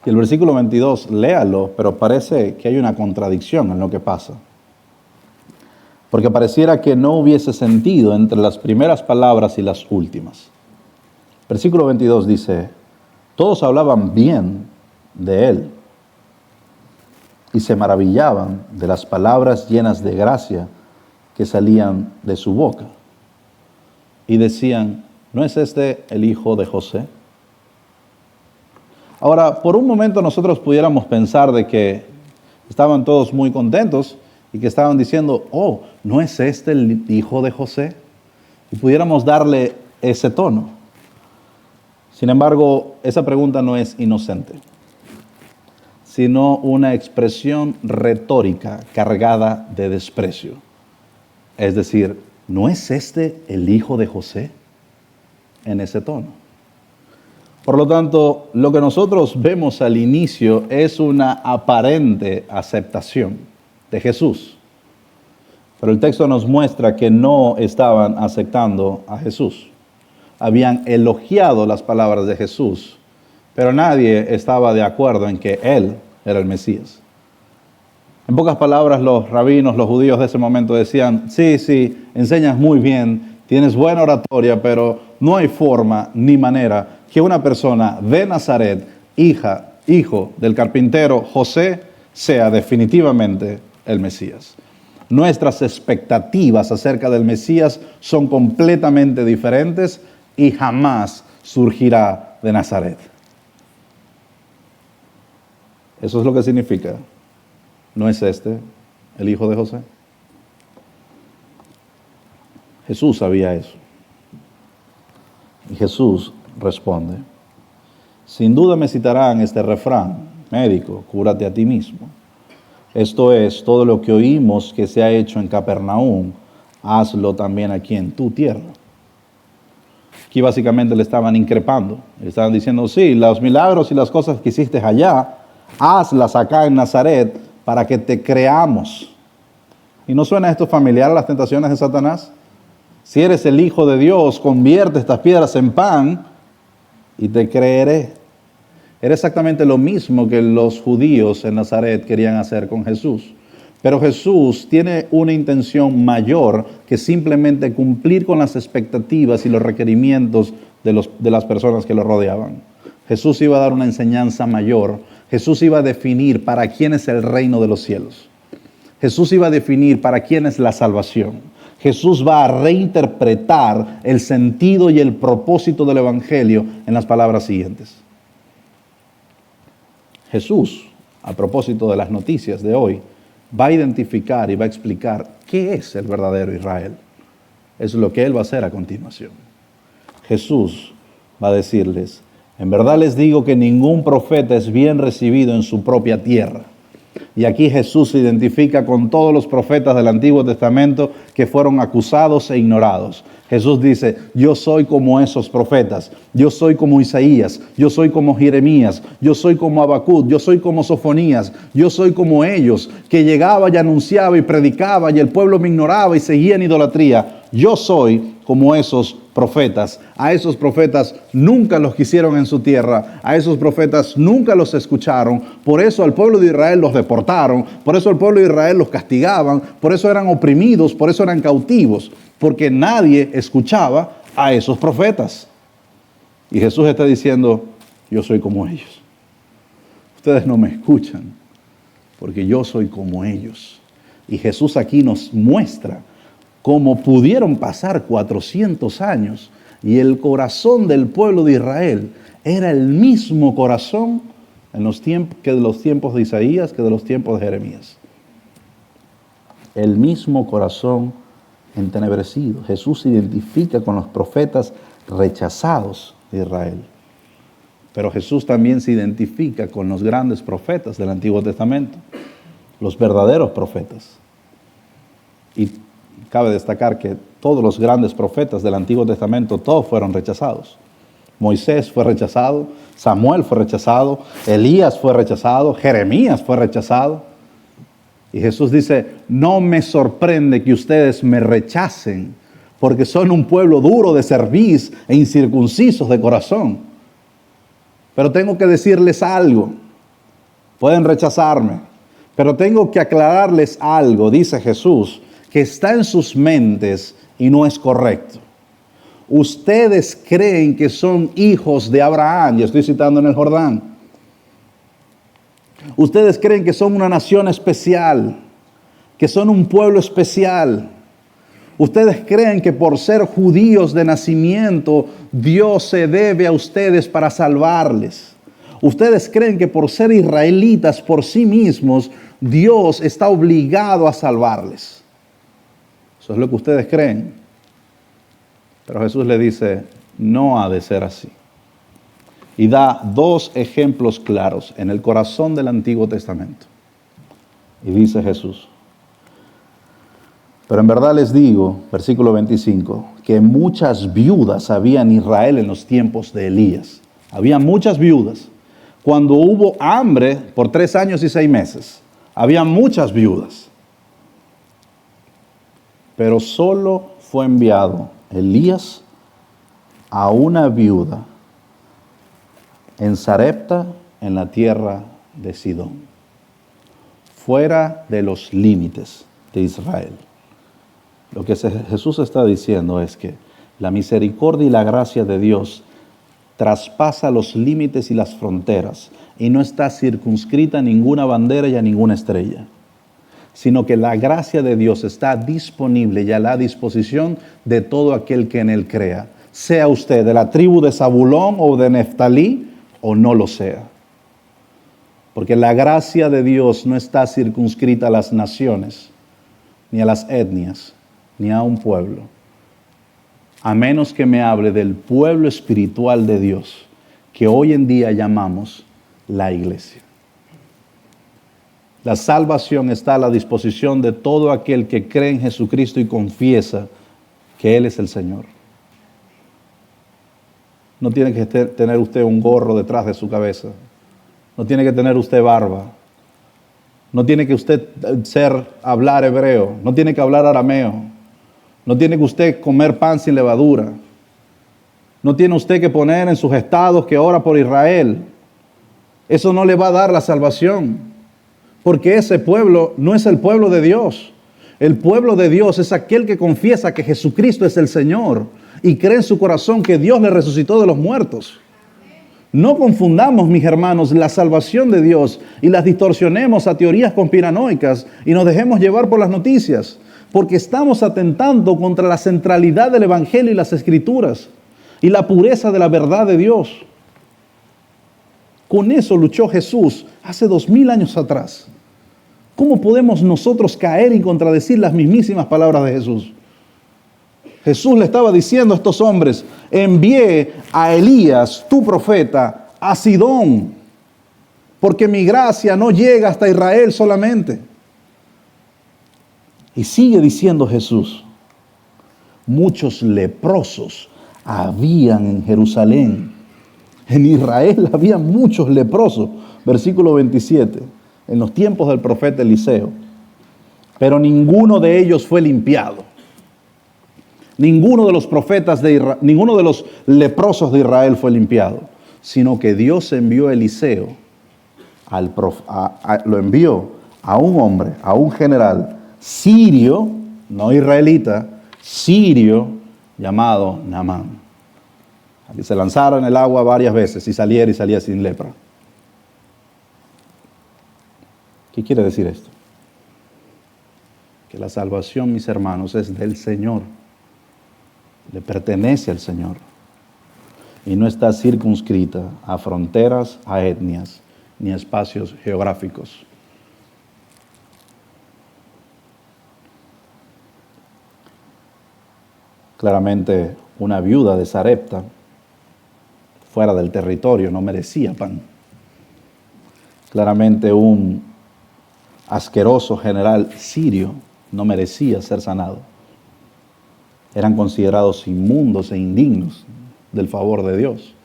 Speaker 1: Y el versículo 22, léalo, pero parece que hay una contradicción en lo que pasa. Porque pareciera que no hubiese sentido entre las primeras palabras y las últimas. Versículo 22 dice, todos hablaban bien de él y se maravillaban de las palabras llenas de gracia que salían de su boca. Y decían, ¿no es este el hijo de José? Ahora, por un momento nosotros pudiéramos pensar de que estaban todos muy contentos y que estaban diciendo, oh, ¿no es este el hijo de José? Y pudiéramos darle ese tono. Sin embargo, esa pregunta no es inocente, sino una expresión retórica cargada de desprecio. Es decir, ¿no es este el hijo de José? En ese tono. Por lo tanto, lo que nosotros vemos al inicio es una aparente aceptación de Jesús. Pero el texto nos muestra que no estaban aceptando a Jesús. Habían elogiado las palabras de Jesús, pero nadie estaba de acuerdo en que Él era el Mesías. En pocas palabras, los rabinos, los judíos de ese momento decían, sí, enseñas muy bien, tienes buena oratoria, pero no hay forma ni manera que una persona de Nazaret, hijo del carpintero José, sea definitivamente el Mesías. Nuestras expectativas acerca del Mesías son completamente diferentes y jamás surgirá de Nazaret. Eso es lo que significa, ¿no es este el hijo de José? Jesús sabía eso. Y Jesús responde, sin duda me citarán este refrán, médico, cúrate a ti mismo. Esto es, todo lo que oímos que se ha hecho en Capernaum, hazlo también aquí en tu tierra. Aquí básicamente le estaban increpando, le estaban diciendo, sí, los milagros y las cosas que hiciste allá, hazlas acá en Nazaret para que te creamos. ¿Y no suena esto familiar a las tentaciones de Satanás? Si eres el Hijo de Dios, convierte estas piedras en pan y te creeré. Era exactamente lo mismo que los judíos en Nazaret querían hacer con Jesús. Pero Jesús tiene una intención mayor que simplemente cumplir con las expectativas y los requerimientos de las personas que lo rodeaban. Jesús iba a dar una enseñanza mayor. Jesús iba a definir para quién es el reino de los cielos. Jesús iba a definir para quién es la salvación. Jesús va a reinterpretar el sentido y el propósito del Evangelio en las palabras siguientes. Jesús, a propósito de las noticias de hoy, va a identificar y va a explicar qué es el verdadero Israel. Es lo que Él va a hacer a continuación. Jesús va a decirles, en verdad les digo que ningún profeta es bien recibido en su propia tierra. Y aquí Jesús se identifica con todos los profetas del Antiguo Testamento que fueron acusados e ignorados. Jesús dice, yo soy como esos profetas, yo soy como Isaías, yo soy como Jeremías, yo soy como Habacuc, yo soy como Sofonías, yo soy como ellos, que llegaba y anunciaba y predicaba y el pueblo me ignoraba y seguía en idolatría. Yo soy como esos profetas. A esos profetas nunca los quisieron en su tierra, a esos profetas nunca los escucharon, por eso al pueblo de Israel los deportaron, por eso al pueblo de Israel los castigaban, por eso eran oprimidos, por eso eran cautivos, porque nadie escuchaba a esos profetas. Y Jesús está diciendo, yo soy como ellos. Ustedes no me escuchan, porque yo soy como ellos. Y Jesús aquí nos muestra cómo pudieron pasar 400 años y el corazón del pueblo de Israel era el mismo corazón en los tiempos, que de los tiempos de Isaías, que de los tiempos de Jeremías. El mismo corazón entenebrecido. Jesús se identifica con los profetas rechazados de Israel. Pero Jesús también se identifica con los grandes profetas del Antiguo Testamento, los verdaderos profetas. Y cabe destacar que todos los grandes profetas del Antiguo Testamento, todos fueron rechazados. Moisés fue rechazado, Samuel fue rechazado, Elías fue rechazado, Jeremías fue rechazado. Y Jesús dice, no me sorprende que ustedes me rechacen, porque son un pueblo duro de cerviz e incircuncisos de corazón. Pero tengo que decirles algo. Pueden rechazarme, pero tengo que aclararles algo, dice Jesús, que está en sus mentes y no es correcto. Ustedes creen que son hijos de Abraham, y estoy citando en el Jordán. Ustedes creen que son una nación especial, que son un pueblo especial. Ustedes creen que por ser judíos de nacimiento, Dios se debe a ustedes para salvarles. Ustedes creen que por ser israelitas por sí mismos, Dios está obligado a salvarles. Eso es lo que ustedes creen. Pero Jesús le dice, no ha de ser así. Y da dos ejemplos claros en el corazón del Antiguo Testamento. Y dice Jesús, pero en verdad les digo, versículo 25, que muchas viudas había en Israel en los tiempos de Elías. Había muchas viudas. Cuando hubo hambre por 3 años y 6 meses, había muchas viudas. Pero solo fue enviado Elías a una viuda en Sarepta, en la tierra de Sidón, fuera de los límites de Israel. Lo que Jesús está diciendo es que la misericordia y la gracia de Dios traspasa los límites y las fronteras y no está circunscrita a ninguna bandera y a ninguna estrella, sino que la gracia de Dios está disponible y a la disposición de todo aquel que en Él crea, sea usted de la tribu de Zabulón o de Neftalí o no lo sea. Porque la gracia de Dios no está circunscrita a las naciones, ni a las etnias, ni a un pueblo, a menos que me hable del pueblo espiritual de Dios, que hoy en día llamamos la iglesia. La salvación está a la disposición de todo aquel que cree en Jesucristo y confiesa que Él es el Señor. No tiene que tener usted un gorro detrás de su cabeza. No tiene que tener usted barba. No tiene que usted hablar hebreo. No tiene que hablar arameo. No tiene que usted comer pan sin levadura. No tiene usted que poner en sus estados que ora por Israel. Eso no le va a dar la salvación. Porque ese pueblo no es el pueblo de Dios. El pueblo de Dios es aquel que confiesa que Jesucristo es el Señor y cree en su corazón que Dios le resucitó de los muertos. No confundamos, mis hermanos, la salvación de Dios y las distorsionemos a teorías conspiranoicas y nos dejemos llevar por las noticias, porque estamos atentando contra la centralidad del Evangelio y las Escrituras y la pureza de la verdad de Dios. Con eso luchó Jesús hace 2000 años atrás. ¿Cómo podemos nosotros caer y contradecir las mismísimas palabras de Jesús? Jesús le estaba diciendo a estos hombres, envié a Elías, tu profeta, a Sidón, porque mi gracia no llega hasta Israel solamente. Y sigue diciendo Jesús, muchos leprosos habían en Jerusalén. En Israel había muchos leprosos. Versículo 27, en los tiempos del profeta Eliseo. Pero ninguno de ellos fue limpiado. Ninguno de los profetas ninguno de los leprosos de Israel fue limpiado, sino que Dios envió a Eliseo, lo envió a un hombre, a un general sirio, no israelita, sirio, llamado Naamán, a que se lanzara en el agua varias veces y salía sin lepra. ¿Qué quiere decir esto? Que la salvación, mis hermanos, es del Señor. Le pertenece al Señor y no está circunscrita a fronteras, a etnias, ni a espacios geográficos. Claramente, una viuda de Sarepta, fuera del territorio, no merecía pan. Claramente, un asqueroso general sirio no merecía ser sanado. Eran considerados inmundos e indignos del favor de Dios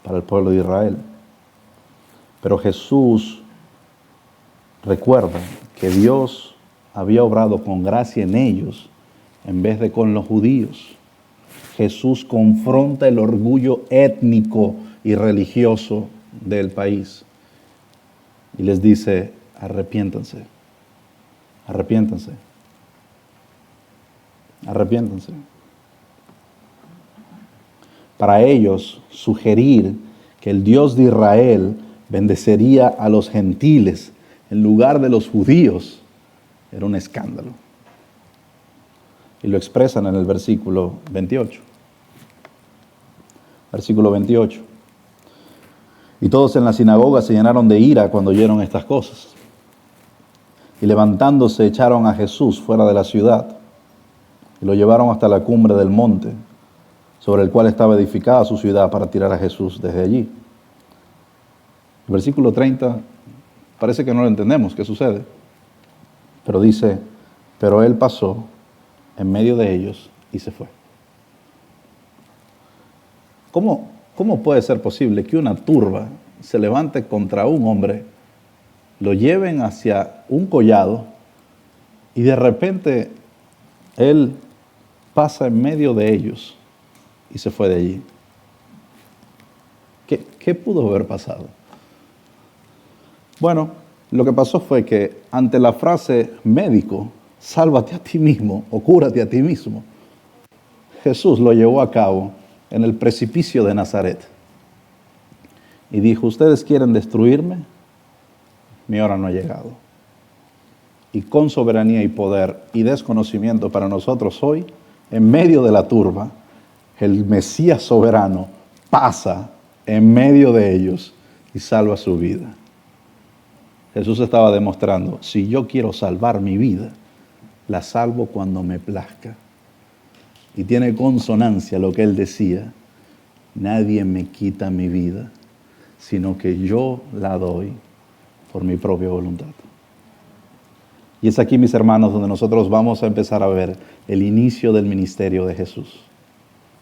Speaker 1: para el pueblo de Israel. Pero Jesús recuerda que Dios había obrado con gracia en ellos en vez de con los judíos. Jesús confronta el orgullo étnico y religioso del país y les dice: arrepiéntanse, arrepiéntanse, arrepiéntanse. Para ellos, sugerir que el Dios de Israel bendecería a los gentiles en lugar de los judíos era un escándalo. Y lo expresan en el versículo 28. Versículo 28. Y todos en la sinagoga se llenaron de ira cuando oyeron estas cosas. Y levantándose echaron a Jesús fuera de la ciudad y lo llevaron hasta la cumbre del monte sobre el cual estaba edificada su ciudad para tirar a Jesús desde allí. El versículo 30 parece que no lo entendemos, ¿qué sucede? Pero dice: pero él pasó en medio de ellos y se fue. ¿Cómo puede ser posible que una turba se levante contra un hombre, lo lleven hacia un collado y de repente él pasa en medio de ellos y se fue de allí? ¿Qué pudo haber pasado? Bueno, lo que pasó fue que ante la frase médico, sálvate a ti mismo o cúrate a ti mismo, Jesús lo llevó a cabo en el precipicio de Nazaret. Y dijo: ustedes quieren destruirme, mi hora no ha llegado. Y con soberanía y poder y desconocimiento para nosotros hoy, en medio de la turba, el Mesías soberano pasa en medio de ellos y salva su vida. Jesús estaba demostrando: si yo quiero salvar mi vida, la salvo cuando me plazca. Y tiene consonancia lo que él decía: nadie me quita mi vida, sino que yo la doy por mi propia voluntad. Y es aquí, mis hermanos, donde nosotros vamos a empezar a ver el inicio del ministerio de Jesús,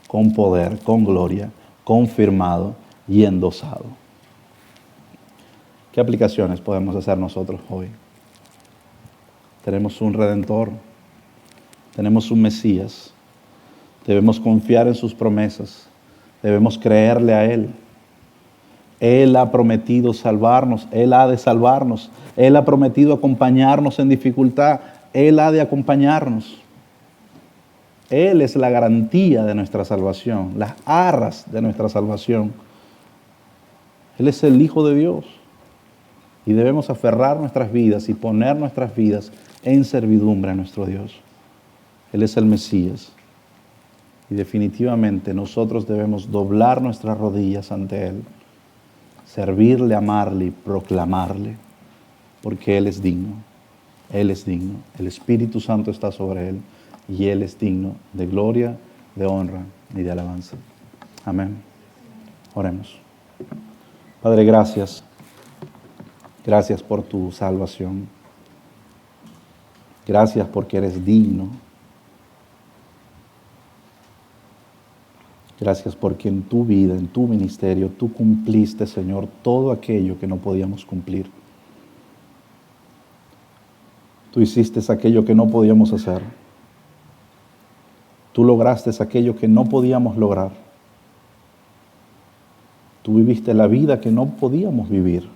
Speaker 1: con poder, con gloria, confirmado y endosado. ¿Qué aplicaciones podemos hacer nosotros hoy? Tenemos un Redentor, tenemos un Mesías, debemos confiar en sus promesas, debemos creerle a Él. Él ha prometido salvarnos, Él ha de salvarnos, Él ha prometido acompañarnos en dificultad, Él ha de acompañarnos. Él es la garantía de nuestra salvación, las arras de nuestra salvación. Él es el Hijo de Dios y debemos aferrar nuestras vidas y poner nuestras vidas en servidumbre a nuestro Dios. Él es el Mesías y definitivamente nosotros debemos doblar nuestras rodillas ante Él, servirle, amarle y proclamarle, porque Él es digno. Él es digno. El Espíritu Santo está sobre Él y Él es digno de gloria, de honra y de alabanza. Amén. Oremos. Padre, gracias. Gracias por tu salvación. Gracias porque eres digno. Gracias porque en tu vida, en tu ministerio, tú cumpliste, Señor, todo aquello que no podíamos cumplir. Tú hiciste aquello que no podíamos hacer. Tú lograste aquello que no podíamos lograr. Tú viviste la vida que no podíamos vivir.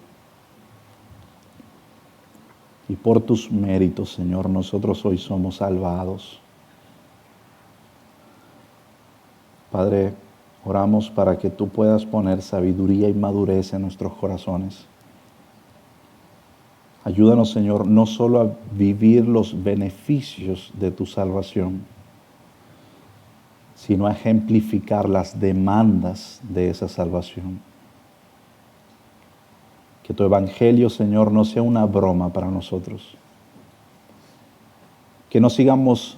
Speaker 1: Y por tus méritos, Señor, nosotros hoy somos salvados. Padre, oramos para que tú puedas poner sabiduría y madurez en nuestros corazones. Ayúdanos, Señor, no solo a vivir los beneficios de tu salvación, sino a ejemplificar las demandas de esa salvación. Que tu evangelio, Señor, no sea una broma para nosotros. Que no sigamos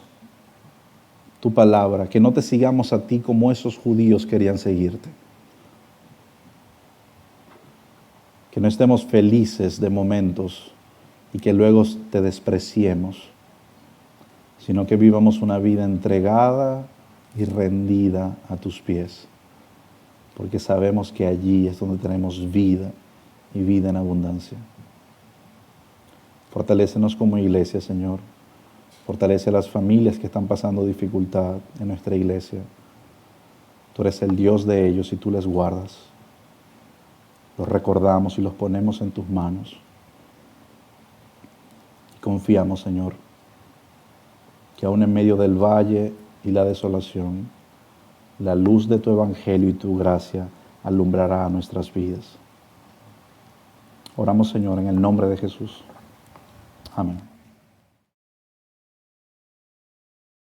Speaker 1: tu palabra, que no te sigamos a ti como esos judíos querían seguirte. Que no estemos felices de momentos y que luego te despreciemos, sino que vivamos una vida entregada y rendida a tus pies, porque sabemos que allí es donde tenemos vida y vida en abundancia. Fortalécenos como iglesia, Señor. Fortalece a las familias que están pasando dificultad en nuestra iglesia. Tú eres el Dios de ellos y tú les guardas. Los recordamos y los ponemos en tus manos. Confiamos, Señor, que aún en medio del valle y la desolación, la luz de tu evangelio y tu gracia alumbrará nuestras vidas. Oramos, Señor, en el nombre de Jesús. Amén.